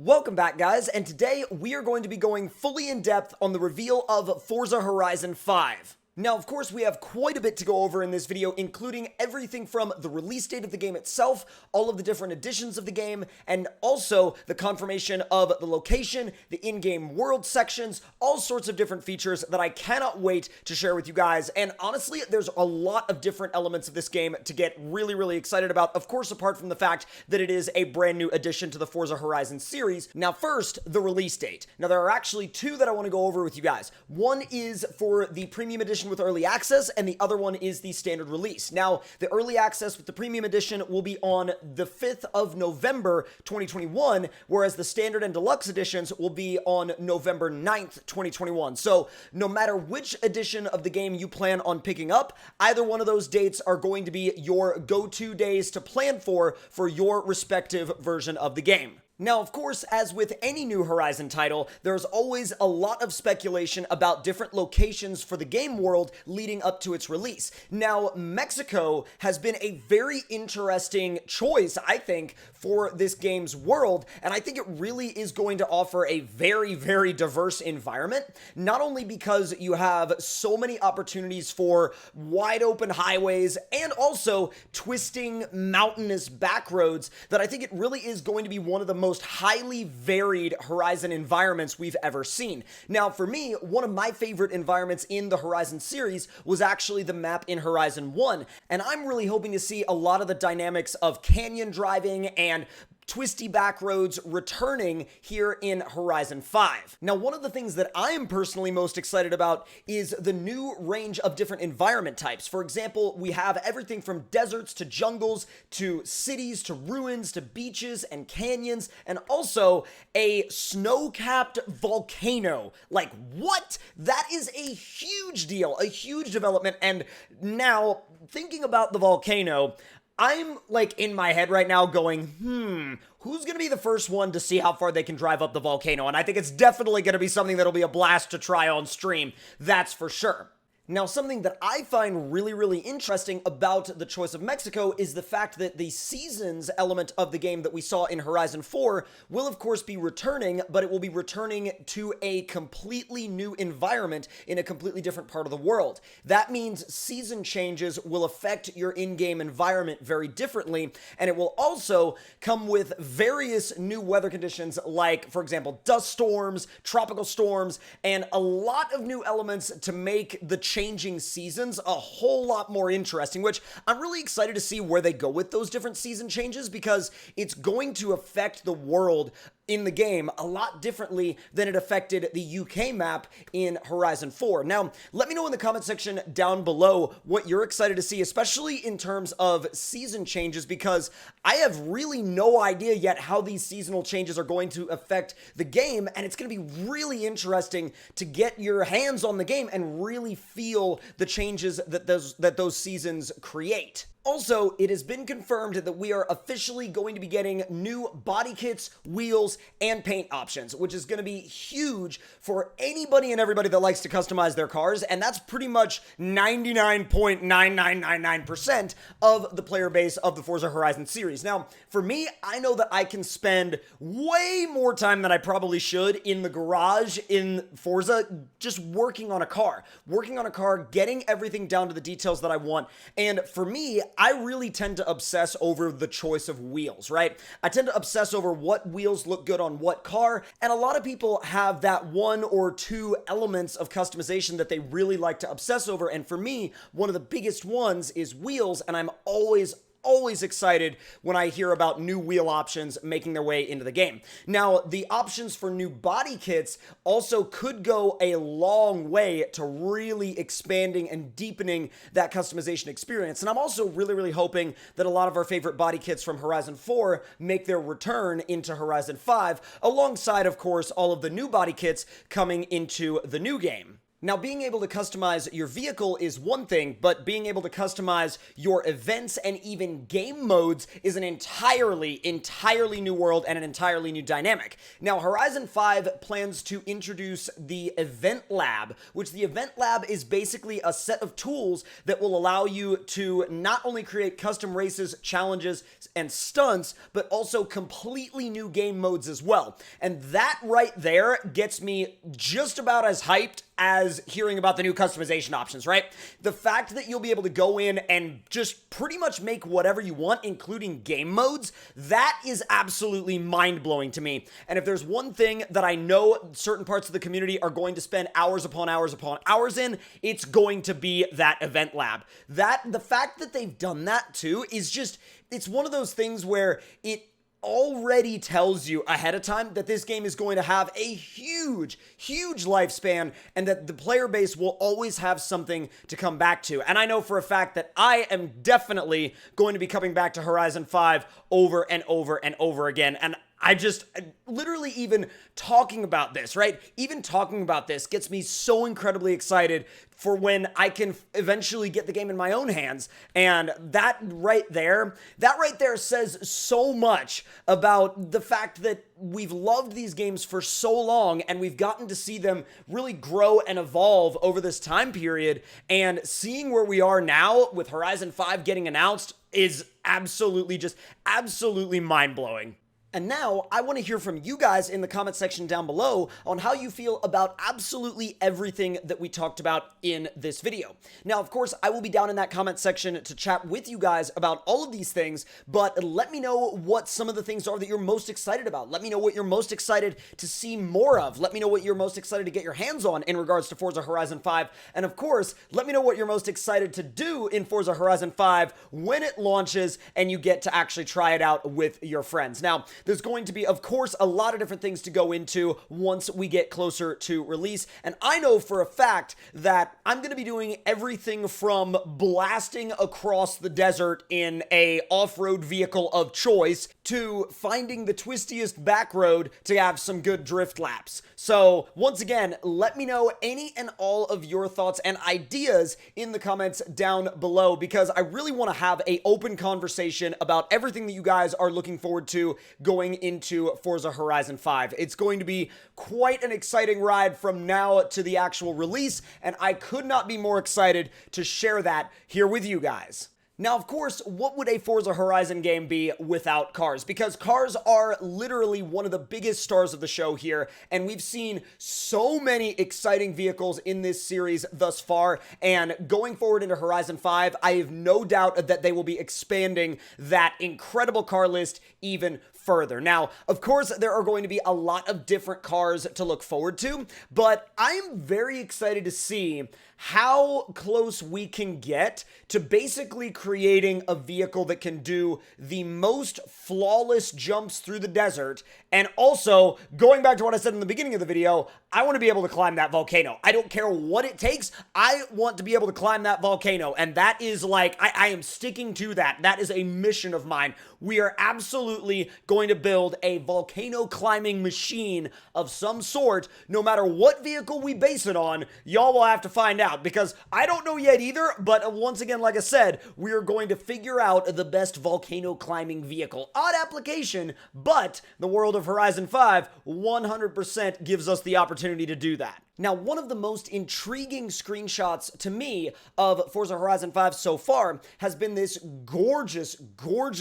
Welcome back, guys, and today we are going to be going fully in depth on the reveal of Forza Horizon 5. Now, of course, we have quite a bit to go over in this video, including everything from the release date of the game itself, all of the different editions of the game, and also the confirmation of the location, the in-game world sections, all sorts of different features that I cannot wait to share with you guys. And honestly, there's a lot of different elements of this game to get really excited about, of course, apart from the fact that it is a brand new addition to the Forza Horizon series. Now, first, the release date. Now, there are actually two that I want to go over with you guys. One is for the premium edition with early access, and the other one is the standard release. Now, the early access with the premium edition will be on the 5th of November 2021, whereas the standard and deluxe editions will be on November 9th, 2021. So, no matter which edition of the game you plan on picking up, either one of those dates are going to be your go-to days to plan for your respective version of the game. Now, of course, as with any new Horizon title, there's always a lot of speculation about different locations for the game world leading up to its release. Now, Mexico has been a very interesting choice, I think, for this game's world, and I think it really is going to offer a very diverse environment, not only because you have so many opportunities for wide open highways and also twisting mountainous back roads, that I think it really is going to be one of the most highly varied Horizon environments we've ever seen. Now, for me, one of my favorite environments in the Horizon series was actually the map in Horizon 1, and I'm really hoping to see a lot of the dynamics of canyon driving and twisty back roads returning here in Horizon 5. Now, one of the things that I am personally most excited about is the new range of different environment types. For example, we have everything from deserts to jungles to cities to ruins to beaches and canyons, and also a snow-capped volcano. Like, what? That is a huge deal, a huge development. And now, thinking about the volcano, I'm, like, in my head right now going, who's going to be the first one to see how far they can drive up the volcano? And I think it's definitely going to be something that'll be a blast to try on stream, that's for sure. Now, something that I find really interesting about the choice of Mexico is the fact that the seasons element of the game that we saw in Horizon 4 will, of course, be returning, but it will be returning to a completely new environment in a completely different part of the world. That means season changes will affect your in-game environment very differently, and it will also come with various new weather conditions like, for example, dust storms, tropical storms, and a lot of new elements to make the changing seasons a whole lot more interesting, which I'm really excited to see where they go with those different season changes, because it's going to affect the world in the game a lot differently than it affected the UK map in Horizon 4. Now, let me know in the comment section down below what you're excited to see, especially in terms of season changes, because I have really no idea yet how these seasonal changes are going to affect the game, and it's going to be really interesting to get your hands on the game and really feel the changes that those seasons create. Also, it has been confirmed that we are officially going to be getting new body kits, wheels, and paint options, which is going to be huge for anybody and everybody that likes to customize their cars, and that's pretty much 99.9999% of the player base of the Forza Horizon series. Now, for me, I know that I can spend way more time than I probably should in the garage in Forza just working on a car, getting everything down to the details that I want, and for me, I really tend to obsess over the choice of wheels, right? I tend to obsess over what wheels look good on what car, and a lot of people have that one or two elements of customization that they really like to obsess over, and for me, one of the biggest ones is wheels, and I'm always excited when I hear about new wheel options making their way into the game. Now, the options for new body kits also could go a long way to really expanding and deepening that customization experience. And I'm also really hoping that a lot of our favorite body kits from Horizon 4 make their return into Horizon 5, alongside, of course, all of the new body kits coming into the new game. Now, being able to customize your vehicle is one thing, but being able to customize your events and even game modes is an entirely new world and an entirely new dynamic. Now, Horizon 5 plans to introduce the Event Lab, which the Event Lab is basically a set of tools that will allow you to not only create custom races, challenges, and stunts, but also completely new game modes as well. And that right there gets me just about as hyped as hearing about the new customization options, right? The fact that you'll be able to go in and just pretty much make whatever you want, including game modes, that is absolutely mind-blowing to me. And if there's one thing that I know certain parts of the community are going to spend hours upon hours upon hours in, it's going to be that Event Lab. The fact that they've done that too is just, it's one of those things where it already tells you ahead of time that this game is going to have a huge lifespan and that the player base will always have something to come back to. And I know for a fact that I am definitely going to be coming back to Horizon 5 over and over and over again. And I just, literally even talking about this, right? Even talking about this gets me so incredibly excited for when I can eventually get the game in my own hands. And that right there says so much about the fact that we've loved these games for so long and we've gotten to see them really grow and evolve over this time period. And seeing where we are now with Horizon 5 getting announced is absolutely mind-blowing. And now, I want to hear from you guys in the comment section down below on how you feel about absolutely everything that we talked about in this video. Now, of course, I will be down in that comment section to chat with you guys about all of these things, but let me know what some of the things are that you're most excited about. Let me know what you're most excited to see more of. Let me know what you're most excited to get your hands on in regards to Forza Horizon 5. And of course, let me know what you're most excited to do in Forza Horizon 5 when it launches and you get to actually try it out with your friends. Now, there's going to be, of course, a lot of different things to go into once we get closer to release. And I know for a fact that I'm going to be doing everything from blasting across the desert in a off-road vehicle of choice to finding the twistiest back road to have some good drift laps. So once again, let me know any and all of your thoughts and ideas in the comments down below, because I really want to have an open conversation about everything that you guys are looking forward to going into Forza Horizon 5. It's going to be quite an exciting ride from now to the actual release, and I could not be more excited to share that here with you guys. Now, of course, what would a Forza Horizon game be without cars? Because cars are literally one of the biggest stars of the show here, and we've seen so many exciting vehicles in this series thus far, and going forward into Horizon 5, I have no doubt that they will be expanding that incredible car list even further. Now, of course, there are going to be a lot of different cars to look forward to, but I'm very excited to see how close we can get to basically creating a vehicle that can do the most flawless jumps through the desert. And also, going back to what I said in the beginning of the video, I want to be able to climb that volcano. I don't care what it takes. I want to be able to climb that volcano. And that is like, I am sticking to that. That is a mission of mine. We are absolutely going to build a volcano climbing machine of some sort. No matter what vehicle we base it on, y'all will have to find out, because I don't know yet either. But once again, like I said, we are going to figure out the best volcano climbing vehicle. Odd application, but the world of Horizon 5 100% gives us the opportunity to do that. Now, one of the most intriguing screenshots to me of Forza Horizon 5 so far has been this gorgeous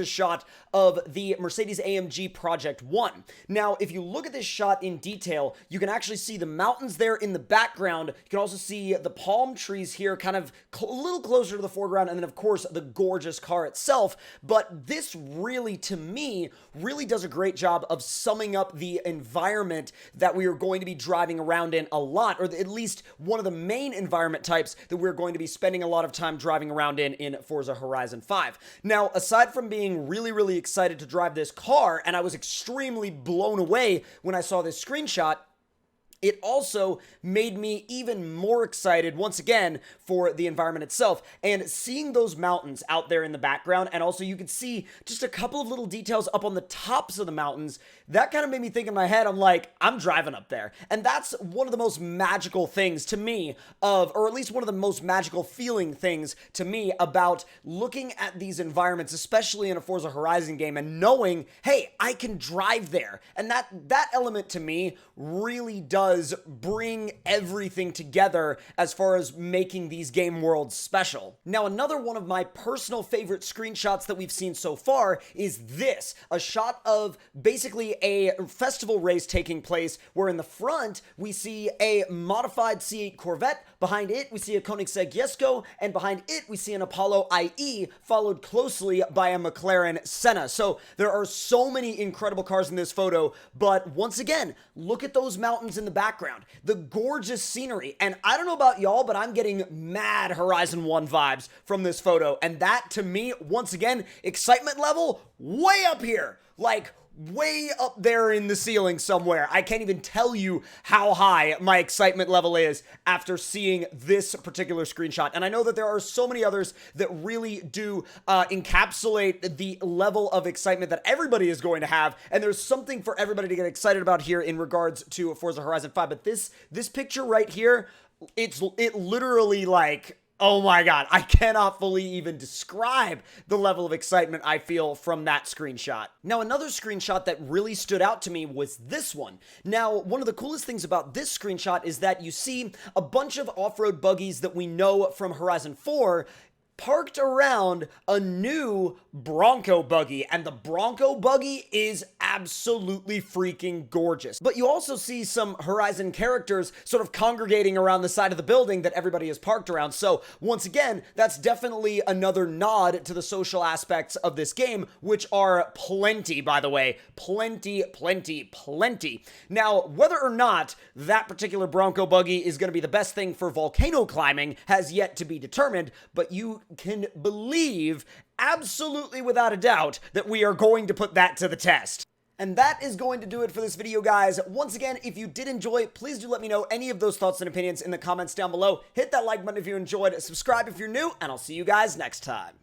shot of the Mercedes-AMG Project 1. Now, if you look at this shot in detail, you can actually see the mountains there in the background. You can also see the palm trees here kind of a little closer to the foreground, and then, of course, the gorgeous car itself. But this really, to me, really does a great job of summing up the environment that we are going to be driving around in a lot, or at least one of the main environment types that we're going to be spending a lot of time driving around in Forza Horizon 5. Now, aside from being really excited to drive this car, and I was extremely blown away when I saw this screenshot, it also made me even more excited, once again, for the environment itself. And seeing those mountains out there in the background, and also you could see just a couple of little details up on the tops of the mountains, that kind of made me think in my head, I'm like, I'm driving up there. And that's one of the most magical things to me or at least one of the most magical feeling things to me about looking at these environments, especially in a Forza Horizon game, and knowing, hey, I can drive there. And that element to me really does bring everything together as far as making these game worlds special. Now, another one of my personal favorite screenshots that we've seen so far is this, a shot of basically a festival race taking place where in the front we see a modified C8 Corvette, behind it we see a Koenigsegg Jesko, and behind it we see an Apollo IE followed closely by a McLaren Senna. So there are so many incredible cars in this photo, but once again, look at those mountains in the background, the gorgeous scenery, and I don't know about y'all, but I'm getting mad Horizon 1 vibes from this photo, and that to me, once again, excitement level way up here, like way up there in the ceiling somewhere. I can't even tell you how high my excitement level is after seeing this particular screenshot. And I know that there are so many others that really do encapsulate the level of excitement that everybody is going to have. And there's something for everybody to get excited about here in regards to Forza Horizon 5. But this picture right here, it literally like, oh my god, I cannot fully even describe the level of excitement I feel from that screenshot. Now, another screenshot that really stood out to me was this one. Now, one of the coolest things about this screenshot is that you see a bunch of off-road buggies that we know from Horizon 4 parked around a new Bronco buggy, and the Bronco buggy is absolutely freaking gorgeous. But you also see some Horizon characters sort of congregating around the side of the building that everybody is parked around. So once again, that's definitely another nod to the social aspects of this game, which are plenty, by the way. Plenty, plenty, plenty. Now, whether or not that particular Bronco buggy is going to be the best thing for volcano climbing has yet to be determined, but you can believe absolutely without a doubt that we are going to put that to the test. And that is going to do it for this video, guys. Once again, if you did enjoy, please do let me know any of those thoughts and opinions in the comments down below. Hit that like button if you enjoyed, subscribe if you're new, and I'll see you guys next time.